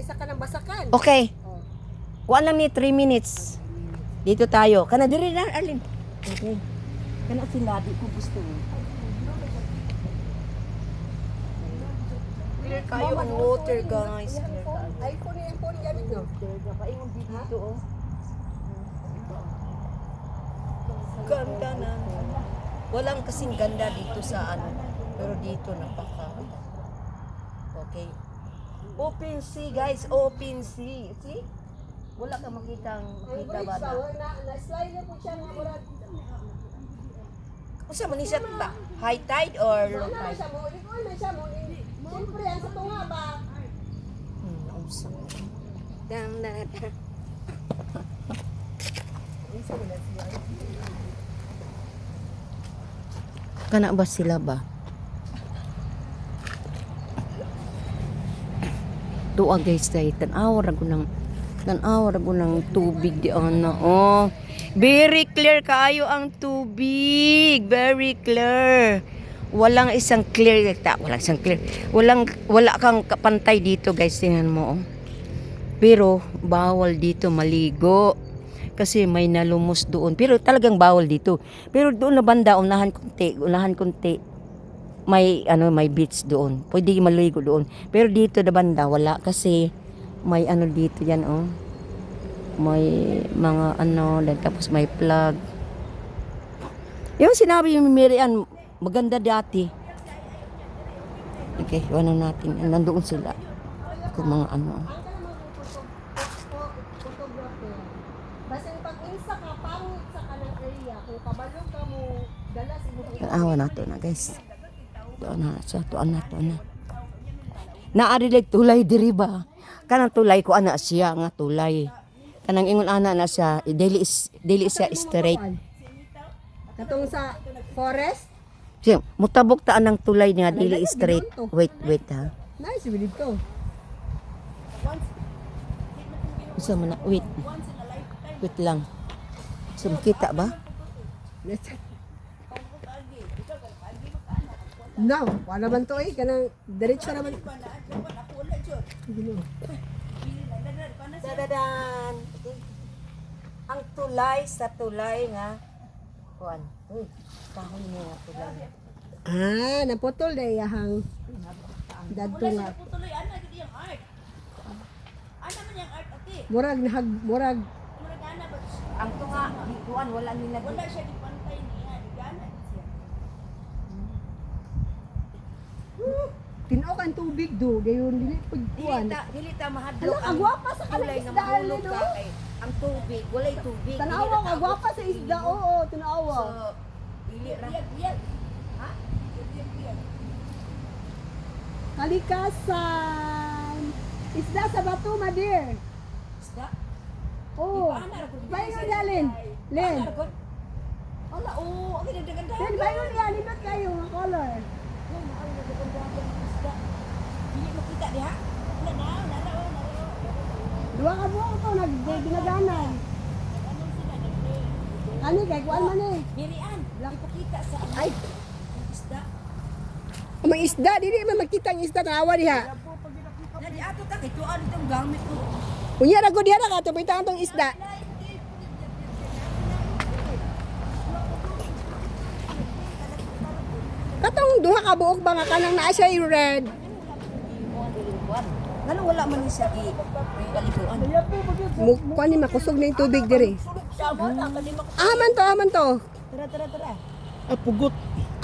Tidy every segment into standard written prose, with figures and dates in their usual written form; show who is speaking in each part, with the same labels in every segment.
Speaker 1: isa ka ng basakan.
Speaker 2: Okay.
Speaker 1: Oh.
Speaker 2: Kuha lang ni 3 minutes. Dito tayo. Kana diri na, Arlene. Okay. Kana sila, di ko gusto. Clear kayo ang water, guys.
Speaker 1: iPhone yung phone gamit, no?
Speaker 2: Paingon dito, oh. Ganda na. Walang kasing ganda dito sa ano. Pero dito napaka. Okay. Open sea, guys. Open sea. See? Wala ka makita ba na?
Speaker 1: Na-slide na po siya nga murag.
Speaker 2: Kung sa manisya ta? High tide or low
Speaker 1: Ano na
Speaker 2: tide?
Speaker 1: siya mo? Ikaw na siya mo. Siyempre, ang sa tunga ba?
Speaker 2: Nausap.
Speaker 1: Dang na.
Speaker 2: Kana ba sila ba? Doa guys, dahil tanawa ko ng tubig di ana. Oh, very clear kaayo ang tubig. Very clear. Walang isang clear. Walang isang clear. Wala kang kapantay dito guys. Tingnan mo. Oh. Pero bawal dito maligo. Kasi may nalumos doon. Pero talagang bawal dito. Pero doon na banda, unahan konti. May beach doon. Pwede maligo doon. Pero dito na banda, wala. Kasi may ano dito yan, oh. May mga then tapos may plug. Yung sinabi yung Miriam, maganda dati. Okay, ano natin. Nandoon sila. Kung mga
Speaker 1: Basta yung pag-insa ka, pangit sa kanang area. Kung kabalong ka mo, dala sa imong
Speaker 2: Tanawa nato na guys. Tuan na. Naari like tulay diri ba? Kanang tulay ko ana siya nga tulay. Kanang ingon ana na siya, dili siya straight.
Speaker 1: Katong sa forest,
Speaker 2: Siya, mutabok taan ng tulay niya dili straight. Wait ha.
Speaker 1: nice bilib to.
Speaker 2: Isa man na, wait. Wait lang. So makita ba?
Speaker 1: No, wala man to kanang diretso naman.
Speaker 2: Dadadan. Ang tulay sa tulay nga kuan. Uy, kahon niya nga tulay.
Speaker 1: Naputol day yahang dadto nga.
Speaker 3: Tuloy ana gid yung art. Ana man yung art ate.
Speaker 1: Murag
Speaker 3: Murag ana ba
Speaker 2: Ang tunga, kuan wala nila.
Speaker 3: wala siya di pantay niya. Di ana siya.
Speaker 1: Tinokan tubig do, dayon dili pagkuan.
Speaker 2: Dili ta mahadlok.
Speaker 1: Hala, agwapa sa
Speaker 2: tulay
Speaker 1: kanang
Speaker 2: nga
Speaker 1: isda,
Speaker 2: mahulog
Speaker 1: no?
Speaker 2: ka kay ang tubig, walay tubig.
Speaker 1: Tanawa ka gwapa sa isda, oo, tanawa.
Speaker 2: So, dili ra.
Speaker 3: Biyag.
Speaker 2: Ha?
Speaker 1: Kalikasan. Isda sa bato, madir.
Speaker 2: Isda.
Speaker 1: Oh. Bayo niya, Len. Len.
Speaker 2: Ala, oh, ang ganda-ganda.
Speaker 1: Len, bayo niya, libat kayo, mga color.
Speaker 3: Dili makita diha. Wala na.
Speaker 1: Dua ka buo to, nagdinaganan. Ani, kay kuan man eh.
Speaker 3: Mirian, ipakita sa
Speaker 1: Ay,
Speaker 3: isda.
Speaker 1: may isda, dili man makita ang isda, tanawa diha.
Speaker 3: Na di ato ta kay tuan itong gamit ko.
Speaker 1: Unya ra gud diha ra ka, tumitaan tong isda. Katong duha ka buok ba nga kanang naa siya yung red.
Speaker 2: Ngano wala man ni siya baliguan.
Speaker 1: Kuan ni makusog na yung tubig diri. Aman to.
Speaker 3: Tara.
Speaker 4: Pugot.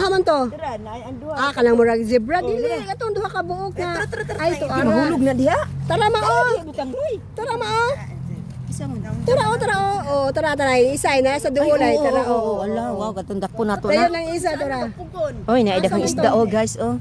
Speaker 1: Aman to.
Speaker 3: Tara na ang duha.
Speaker 1: Kanang murag zebra dili katong duha ka buok na. Ay to ara.
Speaker 2: Mahulog na diha.
Speaker 1: Tara mao.
Speaker 3: Butang roy.
Speaker 1: Tara mao.
Speaker 2: Isa man.
Speaker 1: Tara. Isa na sa duhulay, tara
Speaker 2: Oo, ala, wow, katundak po nato
Speaker 1: Tayo
Speaker 2: na.
Speaker 1: lang isa, tara.
Speaker 3: Pugon.
Speaker 2: Oy, naida kang isda oh, guys, oh.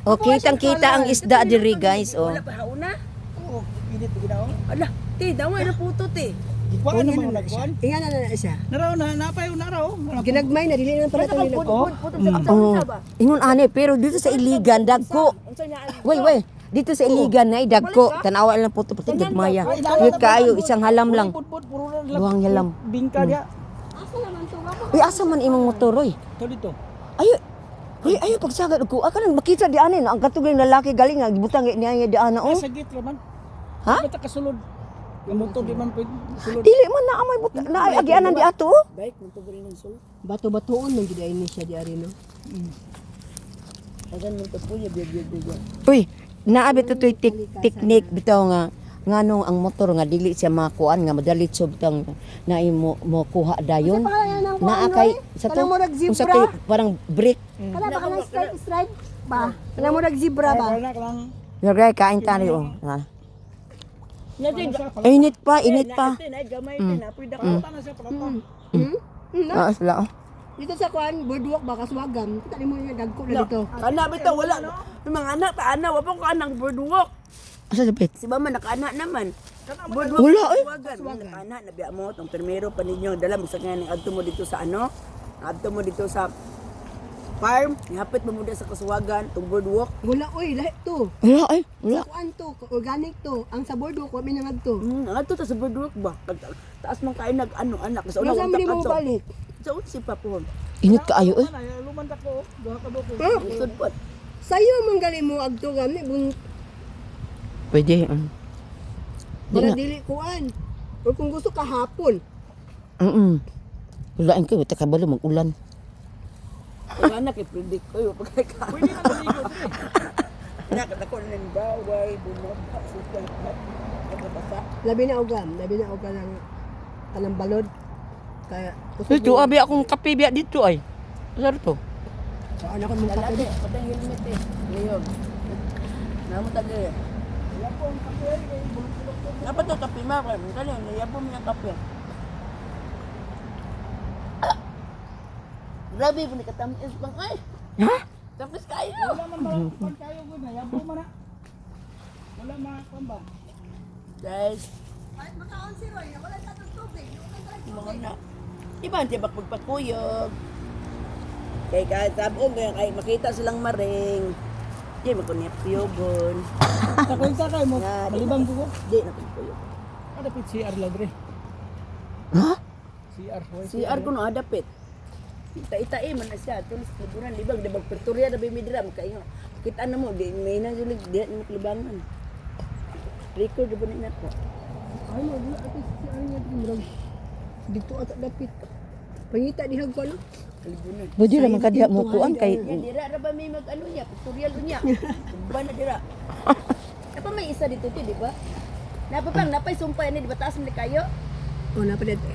Speaker 2: Oh, kitang-kita ang isda diri, guys, oh.
Speaker 3: Wala pa hauna.
Speaker 4: Oo, init ginaw.
Speaker 3: Ala, te, dawa na puto te.
Speaker 4: Ikuan naman nagkuan.
Speaker 1: Ingan na siya.
Speaker 4: Naraw na napay naraw.
Speaker 1: Ginagmay na dili na para to nila.
Speaker 3: Puto sa
Speaker 2: Oh, ingon ane, pero dito sa Iligan, dagko.
Speaker 3: Unsa na
Speaker 2: Wait. Dito sa Iligan na dagko. Tanawa lang puto pati gagmaya. Yun kaayo, isang halam lang.
Speaker 4: Putput puro lang.
Speaker 2: Buhang yalam.
Speaker 4: Bingka dia.
Speaker 1: Asa naman to ba?
Speaker 2: Uy, asa man imong motor, oy?
Speaker 4: To dito.
Speaker 2: Ayo pagsagad ko. Aka nang makita di anin ang katugling lalaki galing nga gibutang niya di ana oh.
Speaker 4: Sa gate raman.
Speaker 2: Ha?
Speaker 4: Basta kasulod. Yung motor di man pwede sulod.
Speaker 2: Dili man na amay buta na agianan di ato.
Speaker 3: Bike, mo to rin ng sulod.
Speaker 1: Bato-batoon man gid ini siya di ari no.
Speaker 3: Agan mo to po niya, biyag.
Speaker 2: Uy, naabi to technique bitaw nga nganong ang motor nga dili siya makuan nga madalit so bitaw na imo mo kuha dayon. Naa kay sa to.
Speaker 1: Kanang murag
Speaker 2: Kung sa
Speaker 1: zebra.
Speaker 2: to, parang break.
Speaker 1: Kana ba kana strike ba? Kanang murag zebra ba?
Speaker 4: Wala ka lang.
Speaker 2: Yagay kain tayo. Init pa.
Speaker 3: Ay, gamay din, apoy dako.
Speaker 4: Palata na siya, palata.
Speaker 2: Ah, sila.
Speaker 1: Dito sa kuan, boardwalk ba kaswagam. Kita mo yung dagko na dito.
Speaker 3: Kana bitaw wala. Yung mga anak ta ana, wa pa ko anang boardwalk.
Speaker 2: Asa dapit?
Speaker 3: Si mama nakaana naman. Boardwalk.
Speaker 2: Wala, eh.
Speaker 3: Nakaana na biya mo tong permero pa ninyo dala mo sa nga adto mo dito sa ano? Adto mo dito sa farm, nihapit mo muna sa kasuwagan, tong boardwalk.
Speaker 1: Wala oy, lahi to.
Speaker 2: Wala.
Speaker 1: Kuan to, organic to. Ang sa boardwalk wa minangad to.
Speaker 3: Adto ta sa boardwalk ba? Taas man kayo nag ano anak sa
Speaker 1: Wala
Speaker 3: una
Speaker 1: mo mo balik.
Speaker 3: Sa si papo.
Speaker 2: Init kaayo eh.
Speaker 4: Luman ko. Duha ka doko.
Speaker 3: Usod po.
Speaker 1: Sayo man gali mo agto gani bung
Speaker 2: Pwede.
Speaker 1: para dili kuan. O kung gusto kahapon.
Speaker 2: Wala ang kayo, kabalo mag-ulan.
Speaker 3: Ang anak i-predict ko yung pagkaka.
Speaker 4: Pwede na naligo.
Speaker 3: Nakatako na ng baway, bumaba, suka, nagabasa.
Speaker 1: Labi na ugam ng kanang balod. Kaya
Speaker 2: Dito, abi akong kape biya dito ay. Saan to?
Speaker 1: Saan ako mong
Speaker 3: Lalaki,
Speaker 1: kape?
Speaker 3: patang helmet eh. Ngayon. Namutan din. Dapat to kape ma, kaya nayabo mo yung kape. Grabe po ni katamis bang ay.
Speaker 2: Ha?
Speaker 3: Tamis kayo.
Speaker 4: Wala man ba kayo gud na. Yabo man na. Wala makakamba.
Speaker 3: Guys,
Speaker 1: Ay, makaon si Roy, wala sa tubig.
Speaker 3: mga na. Iba ang tibak magpakuyog. Kay kahit sabong kay makita silang maring. Di magkunipyogon.
Speaker 4: Takoy mo.
Speaker 3: Nga, di
Speaker 4: Malibang ko.
Speaker 3: Di na pagpuyog.
Speaker 4: Ada pit CR ladre.
Speaker 2: Ha?
Speaker 4: CR.
Speaker 3: CR ko no adapit. Ita-ita man na siya. Tulis liburan libang di magperturya na bimidra makaingo. Kita na mo di may na julig di na maklibangan. Record ba ni nako?
Speaker 1: Ay, wala ate si ano niya murag dito at dapit. Pangita dihag ko no.
Speaker 3: Kalibunan.
Speaker 2: Pwede naman ka diha mo kuan kay
Speaker 3: Yan dira ra ba may mag ano niya, pictorial niya. Ba na dira. Apa may isa dito ti, di ba? Napapang napay sumpay ni di ba taas man kayo?
Speaker 1: O na pa dito.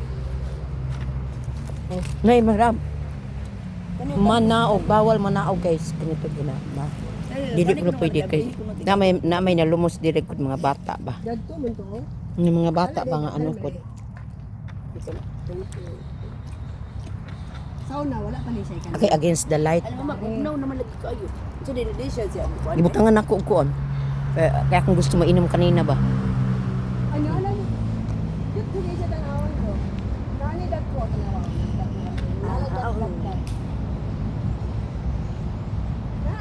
Speaker 2: nay maram. Manaog, bawal manaog guys. Ganito gina ba? Dili ko pwede kay na may nalumos dire kod mga bata ba.
Speaker 1: Dadto man to. Oh.
Speaker 2: Yung mga bata ba nga ano kod.
Speaker 1: Sauna wala pa ni siya
Speaker 2: Okay, against the light.
Speaker 3: Alam mo magugnaw naman lagi kayo. So din siya siya.
Speaker 2: Ibutangan ako kuan. Kaya kung gusto mainom kanina ba.
Speaker 1: Ano alam? Yut dili siya tanawon ko. Nani dadto tanawon.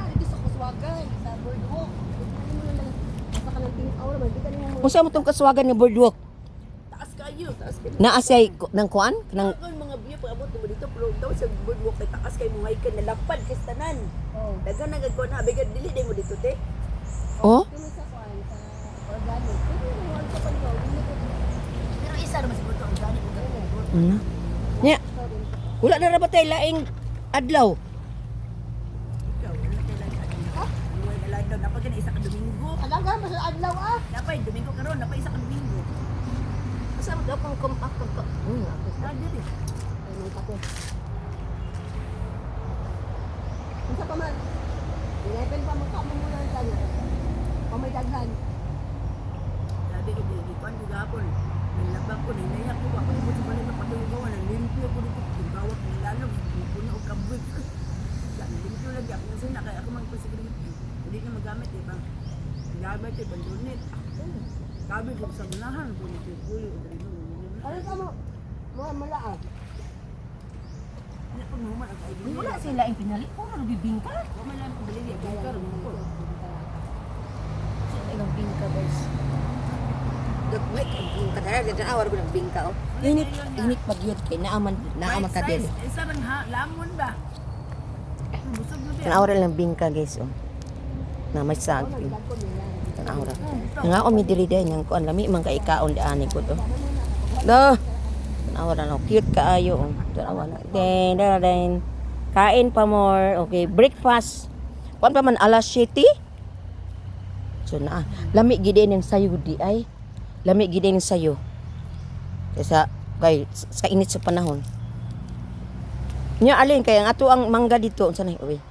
Speaker 1: Dito sa kuswagan, sa boardwalk. Sa kanang ting-aw naman, kita niyo mo.
Speaker 2: Unsa mo tong kaswagan ni boardwalk?
Speaker 3: Taas kayo, taas kayo.
Speaker 2: Naasay nang kuan nang
Speaker 3: Ang mga biya pag abot mo dito pero daw sa boardwalk kay taas kay mo haikan na lapad kay tanan.
Speaker 1: Oh.
Speaker 3: Dagan na gagko na bigad dili din mo dito te.
Speaker 2: oh.
Speaker 1: Dito sa kuan sa organic. Dito mo wala pa ko.
Speaker 3: Pero isa naman siguro to organic ug ganito.
Speaker 2: Nya. Wala na ra ba tay laing adlaw?
Speaker 3: Ikaw wala kay lang. Ha? Wala lang daw napag na isa ka Domingo.
Speaker 1: Alaga mas adlaw ah.
Speaker 3: Napay Domingo karon napay isa ka Domingo. Asa mo daw pang come-up ka. Na diri.
Speaker 1: Ay, may kape. Unsa pa man? 11 pa mo ka mo muna sa kanya. Pamay daghan.
Speaker 3: Sabi ko di kuan di gapon. Nilabang ko ninayak ko ako mo sa balik pa daw gawa na limpyo ko dito gawat ni lalo puno og kabwit. Yan limpyo lagi ako kasi na kay ako magpasigurity. Hindi na magamit eh bang. Gamit eh bandunit. Sabi ko sa unahan ko ni kuyo dali mo.
Speaker 1: Ano ka mo? Mo malaag.
Speaker 3: Ano pag naman ang idea?
Speaker 2: Wala sila ang pinalit puro bibingka.
Speaker 3: Wa man lang ko dali di ka ro mo.
Speaker 2: Sila ang bingka guys. Dagway kay kadara gid awar ko ng bingka oh. Init pagyud kay naaman ka din.
Speaker 3: Isa man ha lamon ba? Busog na
Speaker 2: Awar lang bingka guys oh. Na may sag. Tanaw ra. Nga o mi diri day nang kuan lami man kay kaon di ani ko to. Do. Tanaw ra no cute kaayo. Tanaw na. Den. Kain pa more. Okay, breakfast. Kuan pa man alas 7. So na lami gid ning sayo di ay. Lami gid ning sayo. Kaysa kay sa init sa panahon. Nya alin kay ang ato ang mangga dito unsa na uwi.